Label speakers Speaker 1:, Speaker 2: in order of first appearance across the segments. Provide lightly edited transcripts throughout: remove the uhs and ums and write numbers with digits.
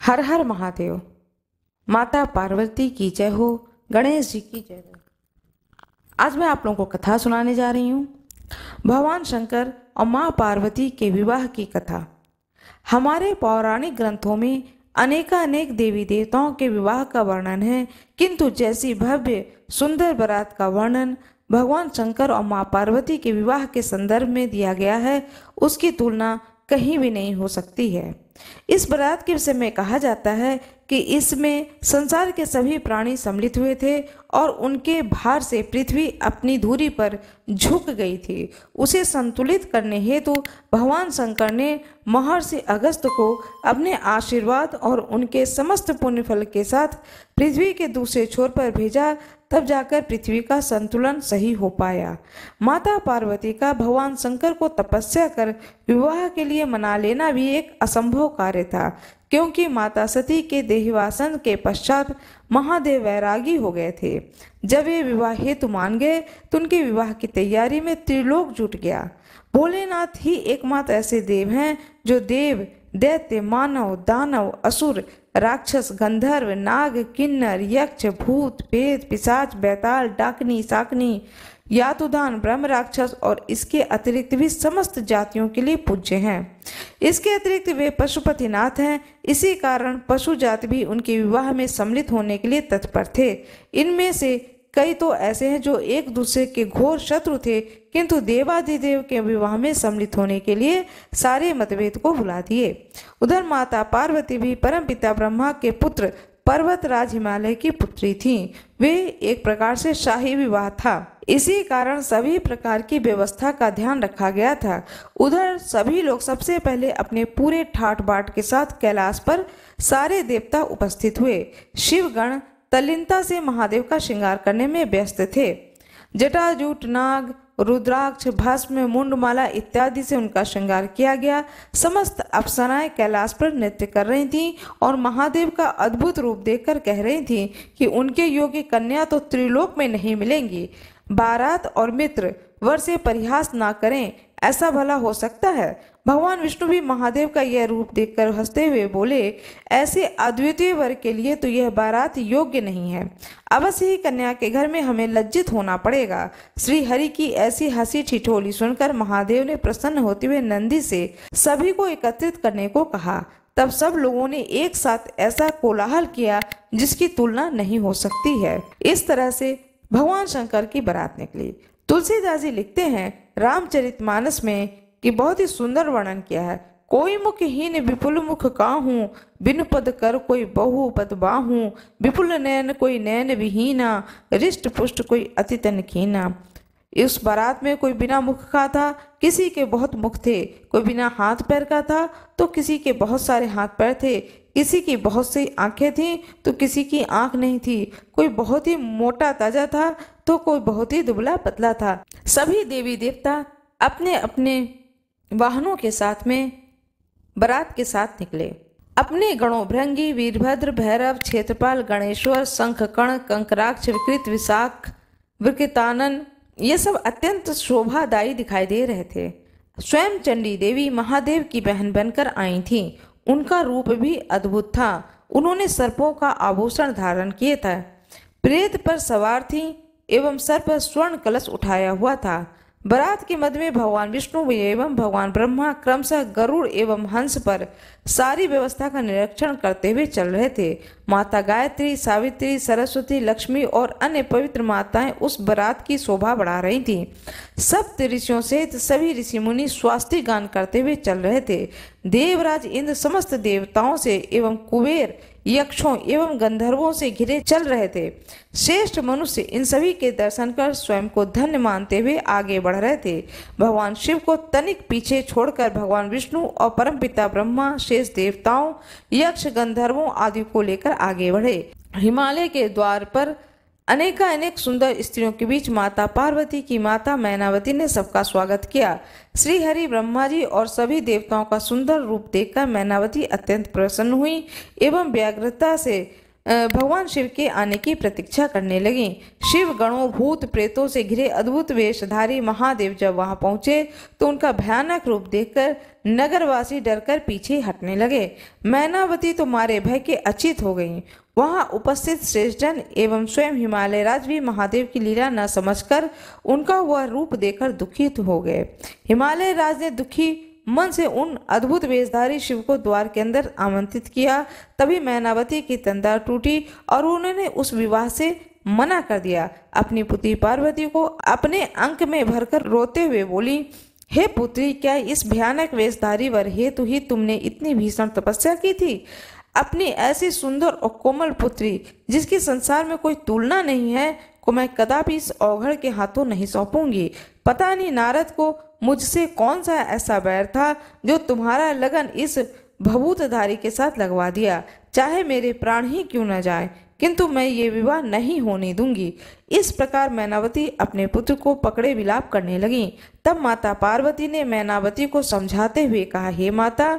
Speaker 1: हर हर महादेव। माता पार्वती की जय हो, गणेश जी की जय हो। आज मैं आप लोगों को कथा सुनाने जा रही हूँ, भगवान शंकर और माँ पार्वती के विवाह की कथा। हमारे पौराणिक ग्रंथों में अनेकानेक देवी देवताओं के विवाह का वर्णन है, किंतु जैसी भव्य सुंदर बारात का वर्णन भगवान शंकर और माँ पार्वती के विवाह के संदर्भ में दिया गया है, उसकी तुलना कहीं भी नहीं हो सकती है। इस बारात के विषय में कहा जाता है कि इसमें संसार के सभी प्राणी सम्मिलित हुए थे और उनके भार से पृथ्वी अपनी धुरी पर झुक गई थी। उसे संतुलित करने हेतु भगवान शंकर ने महर्षि अगस्त्य को अपने आशीर्वाद और उनके समस्त पुण्य फल के साथ पृथ्वी के दूसरे छोर पर भेजा, तब जाकर पृथ्वी का संतुलन सही हो पाया। माता पार्वती का भगवान शंकर को तपस्या कर विवाह के लिए मना लेना भी एक असंभव कार्य था, क्योंकि माता सती के देहवासन के पश्चात महादेव वैरागी हो गए थे। जब वे विवाह हेतु मान गए तो उनके विवाह की तैयारी में त्रिलोक जुट गया। भोलेनाथ ही एकमात्र ऐसे देव हैं जो देव, दैत्य, मानव, दानव, असुर, राक्षस, गंधर्व, नाग, किन्नर, यक्ष, भूत, प्रेत, पिशाच, बैताल, डाकनी, शाकनी, यातुदान, ब्रह्म राक्षस और इसके अतिरिक्त भी समस्त जातियों के लिए पूज्य हैं। इसके अतिरिक्त वे पशुपतिनाथ हैं। इसी कारण पशु जाति भी उनके विवाह में सम्मिलित होने के लिए तत्पर थे। इनमें से कई तो ऐसे हैं जो एक दूसरे के घोर शत्रु थे, किंतु देवाधिदेव के विवाह में सम्मिलित होने के लिए सारे मतभेद को भुला दिए। उधर माता पार्वती भी परमपिता ब्रह्मा के पुत्र पर्वतराज हिमालय की पुत्री थीं। वे एक प्रकार से शाही विवाह था। इसी कारण सभी प्रकार की व्यवस्था का ध्यान रखा गया था। उधर सभी लोग सबसे पहले अपने पूरे ठाट बाट के साथ कैलाश पर सारे देवता उपस्थित हुए। शिवगण तल्लीनता से महादेव का श्रृंगार करने में व्यस्त थे। जटाजूट, नाग, रुद्राक्ष, भस्म, मुंडमाला इत्यादि से उनका श्रृंगार किया गया। समस्त अप्सराएं कैलाश पर नृत्य कर रही थीं और महादेव का अद्भुत रूप देखकर कह रही थीं कि उनके योग्य कन्या तो त्रिलोक में नहीं मिलेंगी। बारात और मित्र वर से परिहास ना करें, ऐसा भला हो सकता है? भगवान विष्णु भी महादेव का यह रूप देखकर हंसते हुए बोले, ऐसे अद्वितीय वर के लिए तो यह बारात योग्य नहीं है। अवश्य ही कन्या के घर में हमें लज्जित होना पड़ेगा। श्री हरि की ऐसी हंसी ठिठोली सुनकर महादेव ने प्रसन्न होते हुए नंदी से सभी को एकत्रित करने को कहा। तब सब लोगों ने एक साथ ऐसा कोलाहल किया जिसकी तुलना नहीं हो सकती है। इस तरह से भगवान शंकर की बारात निकली। तुलसीदास जी लिखते हैं रामचरितमानस में कि बहुत ही सुंदर वर्णन किया है। कोई मुखहीन विपुल मुख काहूं, बिनु पद कर कोई बहु पद बाहूं, विपुल नयन कोई नयन विहीना, रिष्ट पुष्ट कोई अति तन कीना। इस बारात में कोई बिना मुख का था, किसी के बहुत मुख थे। कोई बिना हाथ पैर का था तो किसी के बहुत सारे हाथ पैर थे। किसी की बहुत सी आंखें थीं तो किसी की आंख नहीं थी। कोई बहुत ही मोटा ताजा था तो कोई बहुत ही दुबला पतला था। सभी देवी देवता अपने अपने वाहनों के साथ में बारात के साथ निकले। अपने गणों भृंगी, वीरभद्र, भैरव, क्षेत्रपाल, गणेश्वर, शंखकर्ण, कंकराक्ष, विकृत, विशाख, विकृतानन, ये सब अत्यंत शोभादायी दिखाई दे रहे थे। स्वयं चंडी देवी महादेव की बहन बनकर आई थीं। उनका रूप भी अद्भुत था। उन्होंने सर्पों का आभूषण धारण किए था, प्रेत पर सवार थीं एवं सर पर स्वर्ण कलश उठाया हुआ था। बारात के मध्य में भगवान विष्णु एवं भगवान ब्रह्मा क्रमशः गरुड़ एवं हंस पर सारी व्यवस्था का निरीक्षण करते हुए चल रहे थे। माता गायत्री, सावित्री, सरस्वती, लक्ष्मी और अन्य पवित्र माताएं उस बारात की शोभा बढ़ा रही थीं। सप्त ऋषियों सहित सभी ऋषि मुनि स्वास्ति गान करते हुए चल रहे थे। देवराज इंद्र समस्त देवताओं से एवं कुबेर, यक्षों एवं गंधर्वों से घिरे चल रहे थे। श्रेष्ठ मनुष्य इन सभी के दर्शन कर स्वयं को धन्य मानते हुए आगे बढ़ रहे थे। भगवान शिव को तनिक पीछे छोड़कर भगवान विष्णु और परमपिता ब्रह्मा शेष देवताओं, यक्ष, गंधर्वों आदि को लेकर आगे बढ़े। हिमालय के द्वार पर अनेकानेक सुंदर स्त्रियों के बीच माता पार्वती की माता मैनावती ने सबका स्वागत किया। श्री हरि, ब्रह्मा जी और सभी देवताओं का सुंदर रूप देखकर मैनावती अत्यंत प्रसन्न हुई एवं व्यग्रता से भगवान शिव के आने की प्रतीक्षा करने लगी। शिव गणों भूत प्रेतों से घिरे अद्भुत वेशधारी महादेव जब वहां पहुंचे तो उनका भयानक रूप देखकर नगरवासी डरकर पीछे हटने लगे। मैनावती तो मारे भय के अचेत हो गईं। वहां उपस्थित श्रेष्ठजन एवं स्वयं हिमालय राज भी महादेव की लीला न समझकर उनका वह रूप देखकर दुखित हो गए। हिमालय राज ने दुखी मन से उन अद्भुत वेशधारी शिव को द्वार के अंदर आमंत्रित किया। तभी मैनावती की तंद्रा टूटी और उन्होंने उस विवाह से मना कर दिया। अपनी पुत्री पार्वती को अपने अंक में भरकर रोते हुए बोली, हे पुत्री, क्या इस भयानक वेशधारी वर हेतु ही तुमने इतनी भीषण तपस्या की थी? अपनी ऐसी सुंदर और कोमल पुत्री, जिसकी संसार में कोई तुलना नहीं है, को मैं कदापि इस औघड़ के हाथों नहीं सौंपूंगी। पता नहीं नारद को मुझसे कौन सा ऐसा बैर था जो तुम्हारा लगन इस भभूतधारी के साथ लगवा दिया। चाहे मेरे प्राण ही क्यों न जाए, किंतु मैं ये विवाह नहीं होने दूंगी। इस प्रकार मैनावती अपने पुत्र को पकड़े विलाप करने लगी। तब माता पार्वती ने मैनावती को समझाते हुए कहा, हे माता,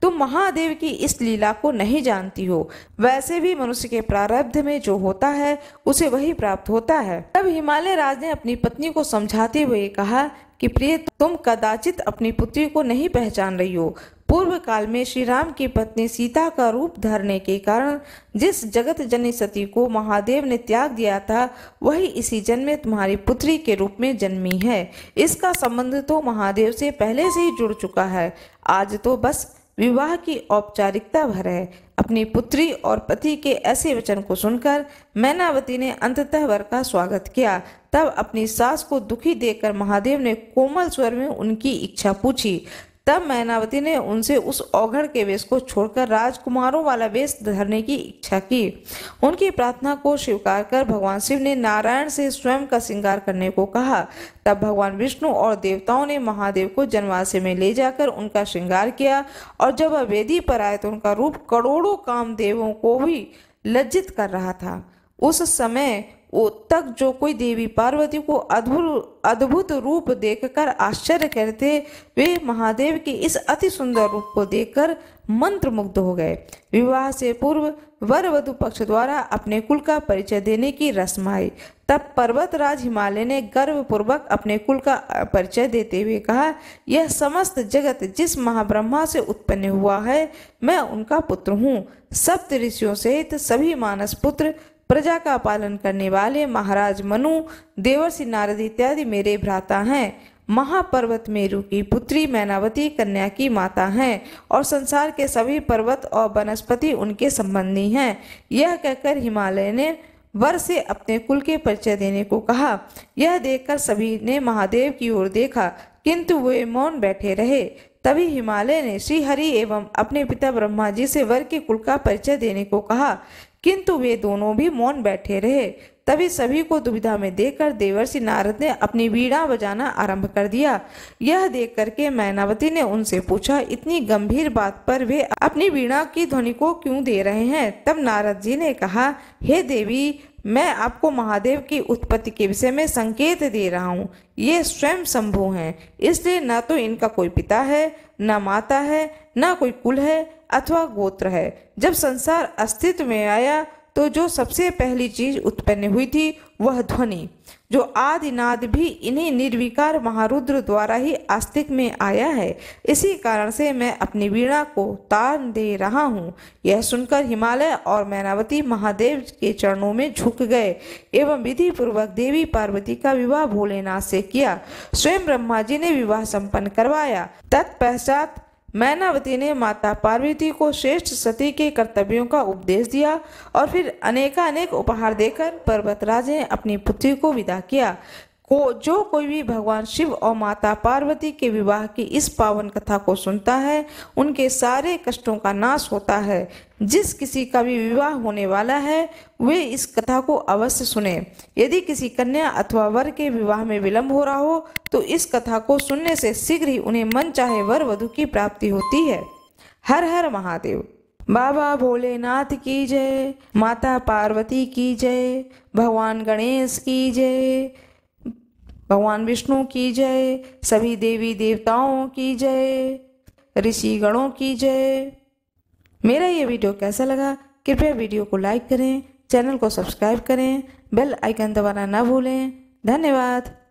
Speaker 1: तुम महादेव की इस लीला को नहीं जानती हो। वैसे भी मनुष्य के प्रारब्ध में जो होता है उसे वही प्राप्त होता है। तब हिमालय राज ने अपनी पत्नी को समझाते हुए कहा कि प्रिय, तुम कदाचित अपनी पुत्री को नहीं पहचान रही हो। पूर्व काल में श्री राम की पत्नी सीता का रूप धरने के कारण जिस जगत जननी सती को महादेव ने त्याग दिया था, वही इसी जन्म में तुम्हारी पुत्री के रूप में जन्मी है। इसका संबंध तो महादेव से पहले से ही जुड़ चुका है। आज तो बस विवाह की औपचारिकता भर है। अपनी पुत्री और पति के ऐसे वचन को सुनकर मैनावती ने अंततः वर का स्वागत किया। तब अपनी सास को दुखी देखकर महादेव ने कोमल स्वर में उनकी इच्छा पूछी। तब मैनावती ने उनसे उस औघड़ के वेश को छोड़कर राजकुमारों वाला वेश धरने की इच्छा की। उनकी प्रार्थना को स्वीकार कर भगवान शिव ने नारायण से स्वयं का श्रृंगार करने को कहा। तब भगवान विष्णु और देवताओं ने महादेव को जनवासे में ले जाकर उनका श्रृंगार किया और जब वह वेदी पर आए तो उनका रूप करोड़ों कामदेवों को भी लज्जित कर रहा था। उस समय तक जो कोई देवी पार्वती को अद्भुत रूप देखकर आश्चर्य करते, वे महादेव के इस अति सुंदर रूप को देखकर मंत्रमुग्ध हो गए। विवाह से पूर्व वर वधु पक्ष द्वारा अपने कुल का परिचय देने की रस्म आई। तब पर्वतराज हिमालय ने गर्वपूर्वक अपने कुल का परिचय देते हुए कहा, यह समस्त जगत जिस महाब्रह्मा से उत्पन्न हुआ है, मैं उनका पुत्र हूँ। सप्त ऋषियों सहित सभी मानस पुत्र, प्रजा का पालन करने वाले महाराज मनु, देवर्षि नारद इत्यादि मेरे भ्राता हैं। महापर्वत मेरु की पुत्री मैनावती कन्या की माता हैं और संसार के सभी पर्वत और वनस्पति उनके संबंधी हैं। यह कहकर हिमालय ने वर से अपने कुल के परिचय देने को कहा। यह देखकर सभी ने महादेव की ओर देखा, किंतु वे मौन बैठे रहे। तभी हिमालय ने श्री हरि एवं अपने पिता ब्रह्मा जी से वर के कुल का परिचय देने को कहा, किंतु वे दोनों भी मौन बैठे रहे। तभी सभी को दुविधा में देखकर देवर्षि नारद ने अपनी वीणा बजाना आरंभ कर दिया। यह देख करके मैनावती ने उनसे पूछा, इतनी गंभीर बात पर वे अपनी वीणा की ध्वनि को क्यों दे रहे हैं? तब नारद जी ने कहा, हे देवी, मैं आपको महादेव की उत्पत्ति के विषय में संकेत दे रहा हूँ। ये स्वयं शंभु हैं, इसलिए न तो इनका कोई पिता है, न माता है, न कोई कुल है अथवा गोत्र है। जब संसार अस्तित्व में आया तो जो सबसे पहली चीज उत्पन्न हुई थी वह ध्वनि, जो आदिनाद भी इन्हीं निर्विकार महारुद्र द्वारा ही आस्तिक में आया है। इसी कारण से मैं अपनी वीणा को तान दे रहा हूँ। यह सुनकर हिमालय और मैनावती महादेव के चरणों में झुक गए एवं विधि पूर्वक देवी पार्वती का विवाह भोलेनाथ से किया। स्वयं ब्रह्मा जी ने विवाह संपन्न करवाया। तत्पश्चात मैनावती ने माता पार्वती को श्रेष्ठ सती के कर्तव्यों का उपदेश दिया और फिर अनेकानेक उपहार देकर पर्वतराज ने अपनी पुत्री को विदा किया। जो कोई भी भगवान शिव और माता पार्वती के विवाह की इस पावन कथा को सुनता है, उनके सारे कष्टों का नाश होता है। जिस किसी का भी विवाह होने वाला है, वे इस कथा को अवश्य सुने। यदि किसी कन्या अथवा वर के विवाह में विलंब हो रहा हो तो इस कथा को सुनने से शीघ्र ही उन्हें मन चाहे वर वधु की प्राप्ति होती है। हर हर महादेव। बाबा भोलेनाथ की जय, माता पार्वती की जय, भगवान गणेश की जय, भगवान विष्णु की जय, सभी देवी देवताओं की जय, ऋषि गणों की जय। मेरा ये वीडियो कैसा लगा कृपया वीडियो को लाइक करें, चैनल को सब्सक्राइब करें, बेल आइकन दबाना ना भूलें। धन्यवाद।